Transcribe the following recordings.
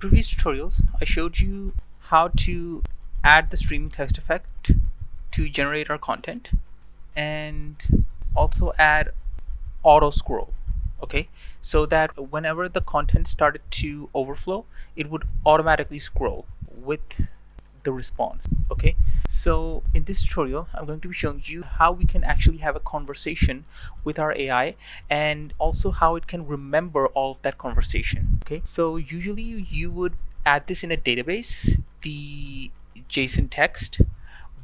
previous tutorials, I showed you how to add the streaming text effect to generate our content and also add auto scroll. Okay, so that whenever the content started to overflow, it would automatically scroll with the response. Okay, so in this tutorial I'm going to be showing you how we can actually have a conversation with our AI and also how it can remember all of that conversation. Okay, so usually you would add this in a database, the JSON text,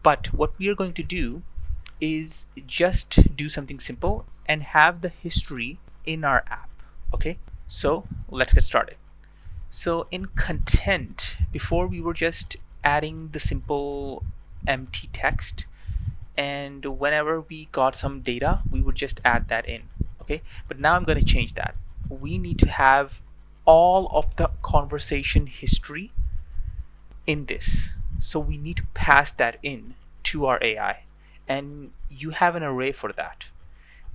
but what we are going to do is just do something simple and have the history in our app. Okay, so let's get started. So in content, before we were just adding the simple empty text, and whenever we got some data we would just add that in. Okay, but now I'm going to change that. We need to have all of the conversation history in this, so we need to pass that in to our AI, and you have an array for that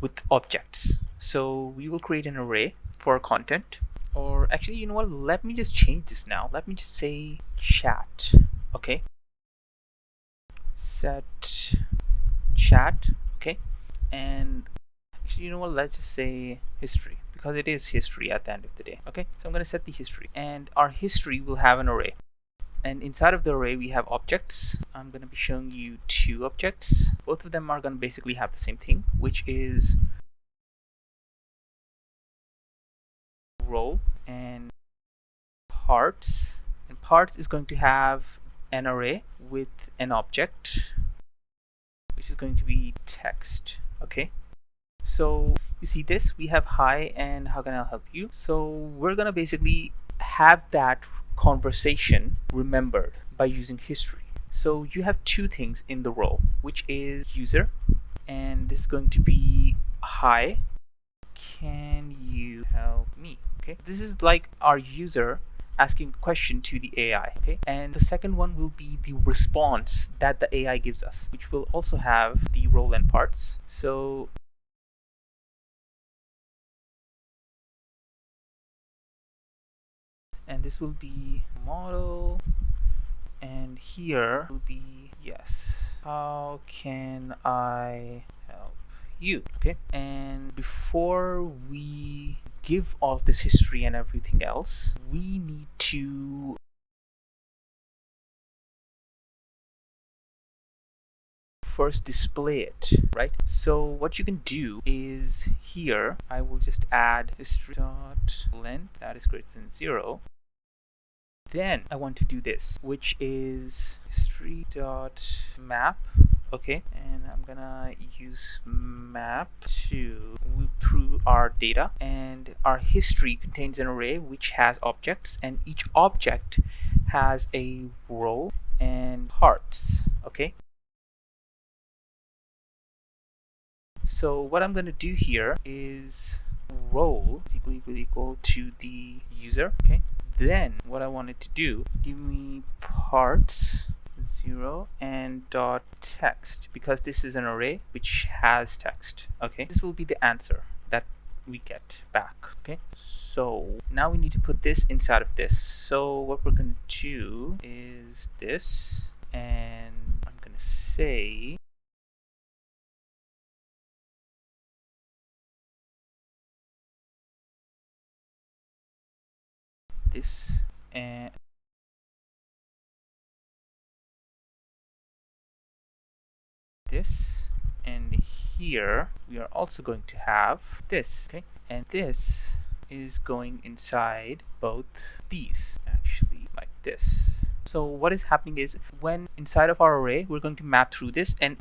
with objects. So we will create an array for content, or actually, you know what, let me just change this now. Let me just say chat. Okay, set chat. Okay, and actually, you know what, let's just say history, because it is history at the end of the day. Okay, so I'm going to set the history, and our history will have an array, and inside of the array we have objects. I'm going to be showing you two objects. Both of them are going to basically have the same thing, which is role and parts. And parts is going to have an array with an object, which is going to be text. Okay, so you see this, we have hi and how can I help you. So we're gonna basically have that conversation remembered by using history. So you have two things in the role, which is user, and this is going to be hi, can you help me. Okay, this is like our user asking a question to the AI. Okay, and the second one will be the response that the AI gives us, which will also have the role and parts. So and this will be model, and here will be yes, how can I help you. Okay, and before we give all of this history and everything else, we need to first display it, right? So what you can do is here I will just add history dot length that is greater than 0. Then I want to do this, which is history dot map. Okay, and I'm gonna use map to loop through our data, and our history contains an array which has objects, and each object has a role and parts. Okay, so what I'm going to do here is role is equal to the user. Okay, then what I wanted to do, give me parts 0 and dot text, because this is an array which has text. Okay, this will be the answer that we get back. Okay, so now we need to put this inside of this. So what we're going to do is this, and I'm going to say this, and this, and here we are also going to have this. Okay, and this is going inside both these, actually, like this. So what is happening is, when inside of our array we're going to map through this, and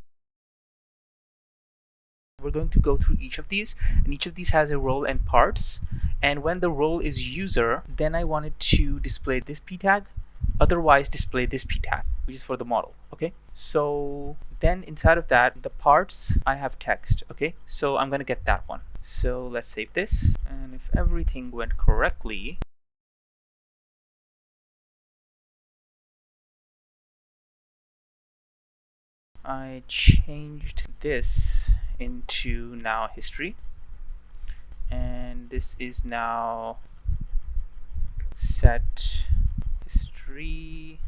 we're going to go through each of these, and each of these has a role and parts. And when the role is user, then I wanted to display this p tag, otherwise display this p tag, which is for the model. Okay, so then inside of that, the parts, I have text. Okay, so I'm gonna get that one. So let's save this, and if everything went correctly, I changed this into now history, and this is now set history.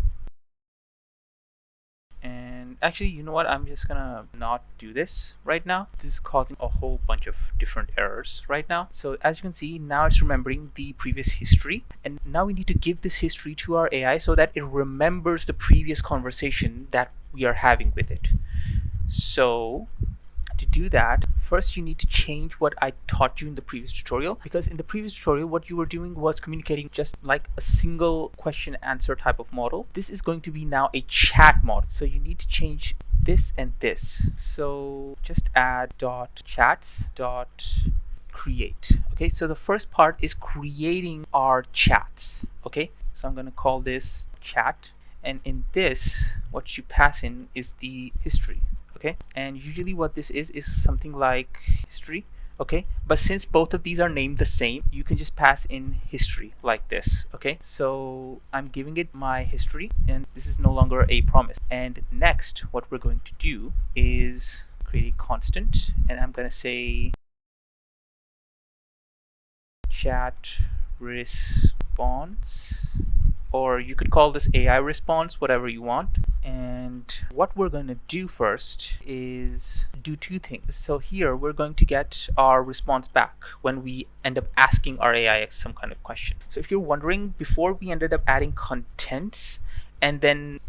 And actually, you know what? I'm just gonna not do this right now. This is causing a whole bunch of different errors right now. So as you can see, now it's remembering the previous history. And now we need to give this history to our AI so that it remembers the previous conversation that we are having with it. So to do that, first you need to change what I taught you in the previous tutorial, because in the previous tutorial what you were doing was communicating just like a single question answer type of model. This is going to be now a chat model, so you need to change this and this. So just add .chats .create. Okay, so the first part is creating our chats. Okay, so I'm going to call this chat, and in this what you pass in is the history. Okay, and usually what this is something like history. Okay, but since both of these are named the same, you can just pass in history like this. Okay, so I'm giving it my history, and this is no longer a promise. And next what we're going to do is create a constant, and I'm going to say chat response, or you could call this AI response, whatever you want. And what we're going to do first is do two things. So here we're going to get our response back when we end up asking our AI some kind of question. So if you're wondering, before we ended up adding contents and then,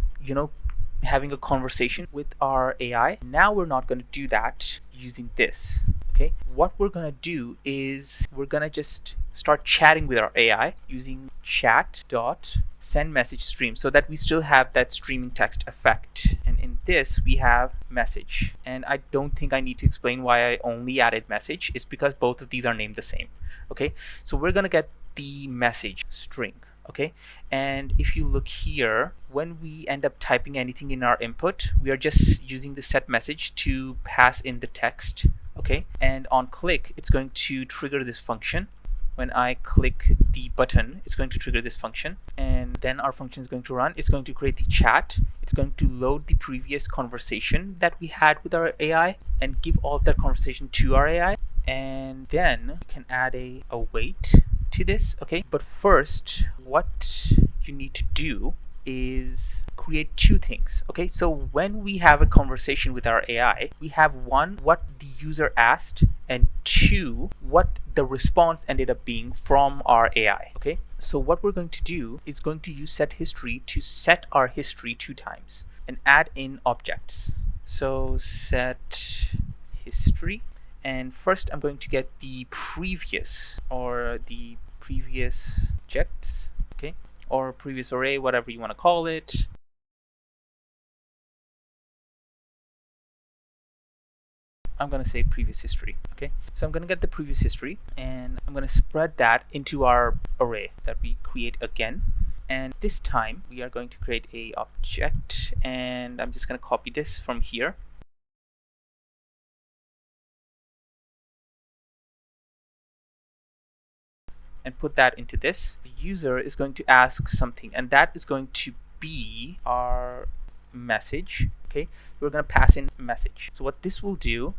having a conversation with our AI, now we're not going to do that using this. Okay, what we're going to do is we're going to just start chatting with our AI using chat.send message stream, so that we still have that streaming text effect. And in this we have message, and I don't think I need to explain why I only added message. It's because both of these are named the same. Okay, so we're going to get the message string. Okay, and if you look here, when we end up typing anything in our input, we are just using the set message to pass in the text. Okay, and on click it's going to trigger this function. When I click the button, it's going to trigger this function, and then our function is going to run. It's going to create the chat. It's going to load the previous conversation that we had with our AI and give all of that conversation to our AI, and then you can add a await to this. Okay, but first what you need to do is create two things. Okay, so when we have a conversation with our AI, we have one, what the user asked, and two, what the response ended up being from our AI. Okay, so what we're going to do is going to use set history to set our history 2 times and add in objects. So set history, and first I'm going to get the previous objects. Okay, or previous array, whatever you want to call it. I'm going to say previous history. Okay, so I'm going to get the previous history, and I'm going to spread that into our array that we create again. And this time we are going to create a object, and I'm just going to copy this from here. And put that into this. The user is going to ask something, and that is going to be our message. Okay, we're going to pass in message. So what this will do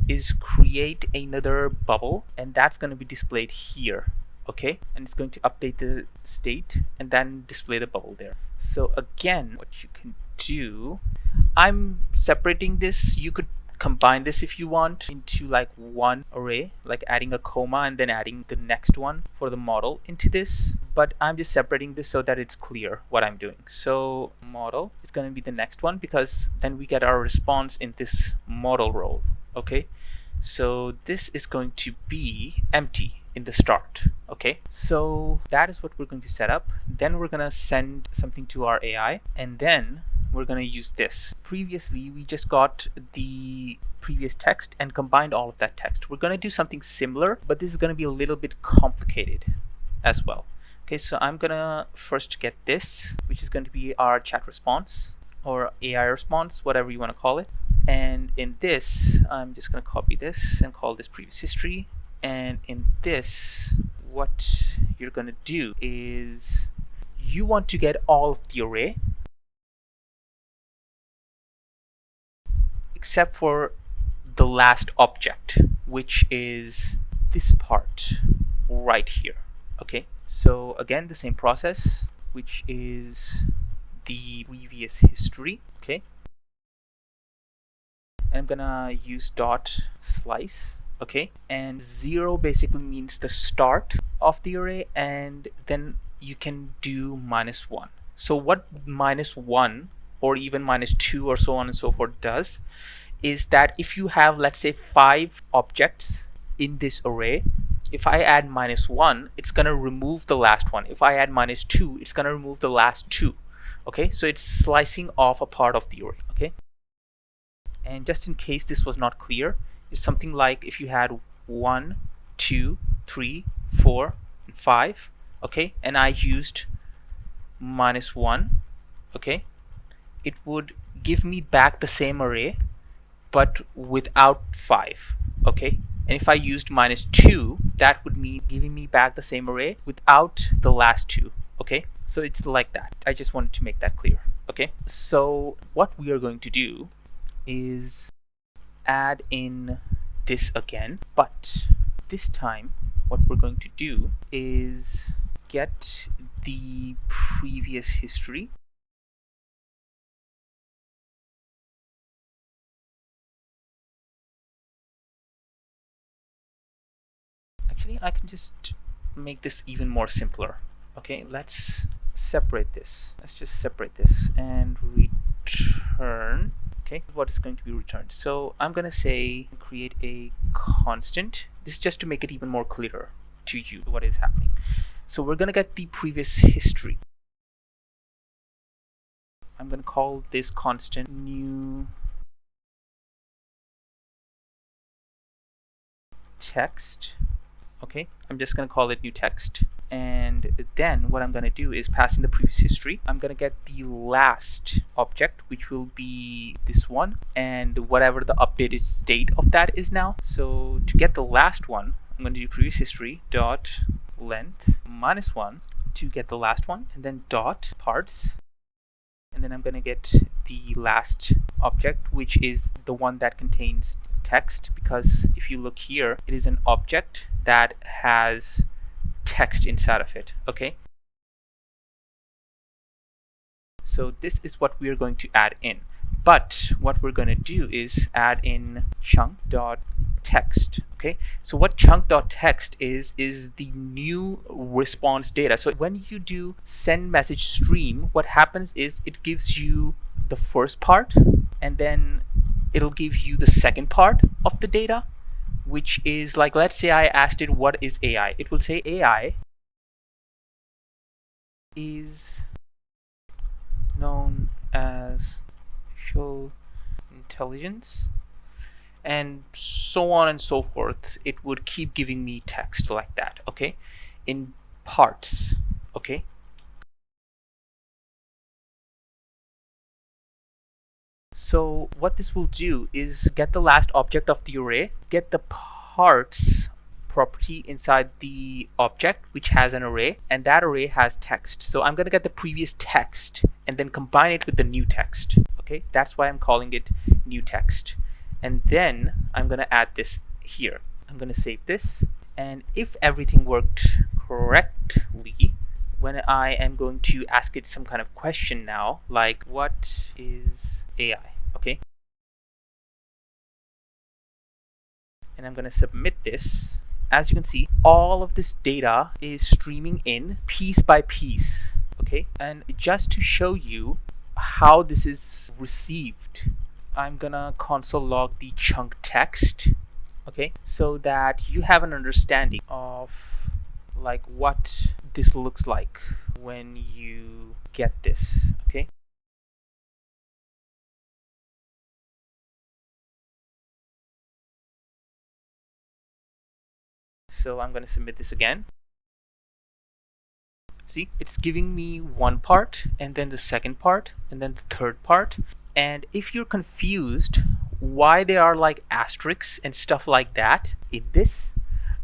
is create another bubble, and that's going to be displayed here. Okay, and it's going to update the state and then display the bubble there. So again, what you can do, I'm separating this. You could combine this if you want into like one array, like adding a comma and then adding the next one for the model into this, but I'm just separating this so that it's clear what I'm doing. So model is going to be the next one, because then we get our response in this model role. Okay, so this is going to be empty in the start. Okay, so that is what we're going to set up. Then we're going to send something to our AI, and then we're going to use this. Previously we just got the previous text and combined all of that text. We're going to do something similar, but this is going to be a little bit complicated as well. Okay, so I'm going to first get this, which is going to be our chat response or AI response, whatever you want to call it. And in this, I'm just going to copy this and call this previous history. And in this, what you're going to do is you want to get all of the array except for the last object, which is this part right here. Okay, so again, the same process. which is the previous history. Okay, and I'm gonna use dot slice. Okay, and 0 basically means the start of the array, and then you can do -1. So what -1 or even -2 or so on and so forth does is that if you have, let's say, 5 objects in this array, if I add -1, it's gonna remove the last one. If I add -2, it's gonna remove the last 2. Okay, so it's slicing off a part of the array. Okay, and just in case this was not clear, it's something like if you had 1, 2, 3, 4, and 5. Okay, and I used -1. Okay, it would give me back the same array but without 5. Okay, and if I used -2, that would mean giving me back the same array without the last 2. Okay, so it's like that. I just wanted to make that clear. Okay, so what we are going to do is add in this again, but this time what we're going to do is get the previous history. Actually, I can just make this even more simpler. Okay, let's separate this. Let's just separate this and return. Okay, what is going to be returned? So I'm gonna say create a constant. This is just to make it even more clear to you what is happening. So we're gonna get the previous history. I'm gonna call this constant new text. Okay, I'm just gonna call it new text, and then what I'm gonna do is pass in the previous history. I'm gonna get the last object, which will be this one, and whatever the updated state of that is now. So to get the last one, I'm gonna do previous history dot length -1 to get the last one, and then dot parts, and then I'm gonna get the last object, which is the one that contains text, because if you look here, it is an object that has text inside of it. Okay, so this is what we are going to add in, but what we're going to do is add in chunk.text. Okay, so what chunk.text is the new response data. So when you do send message stream, what happens is it gives you the first part, and then it'll give you the second part of the data, which is like, let's say I asked it what is AI. It will say AI is known as artificial intelligence, and so on and so forth. It would keep giving me text like that. Okay, in parts. Okay, so what this will do is get the last object of the array, get the parts property inside the object which has an array, and that array has text. So I'm going to get the previous text and then combine it with the new text. Okay, that's why I'm calling it new text. And then I'm going to add this here. I'm going to save this, and if everything worked correctly, when I am going to ask it some kind of question now, like what is AI? Okay, and I'm going to submit this. As you can see, all of this data is streaming in piece by piece. Okay, and just to show you how this is received, I'm gonna console log the chunk text. Okay, so that you have an understanding of like what this looks like when you get this. Okay, so I'm going to submit this again. See, it's giving me one part, and then the second part, and then the third part. And if you're confused why there are like asterisks and stuff like that in this,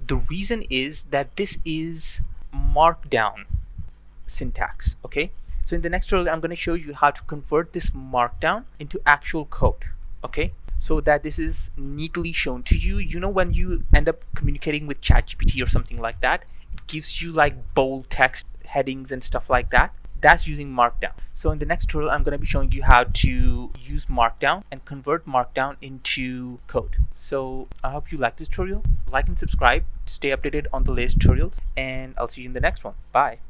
the reason is that this is markdown syntax. Okay, so in the next tutorial I'm going to show you how to convert this markdown into actual code. Okay, so that this is neatly shown to you. You know, when you end up communicating with ChatGPT or something like that, it gives you like bold text headings and stuff like that. that's using Markdown. So in the next tutorial, I'm going to be showing you how to use Markdown and convert Markdown into code. So I hope you like this tutorial. Like and subscribe to stay updated on the latest tutorials, and I'll see you in the next one. Bye.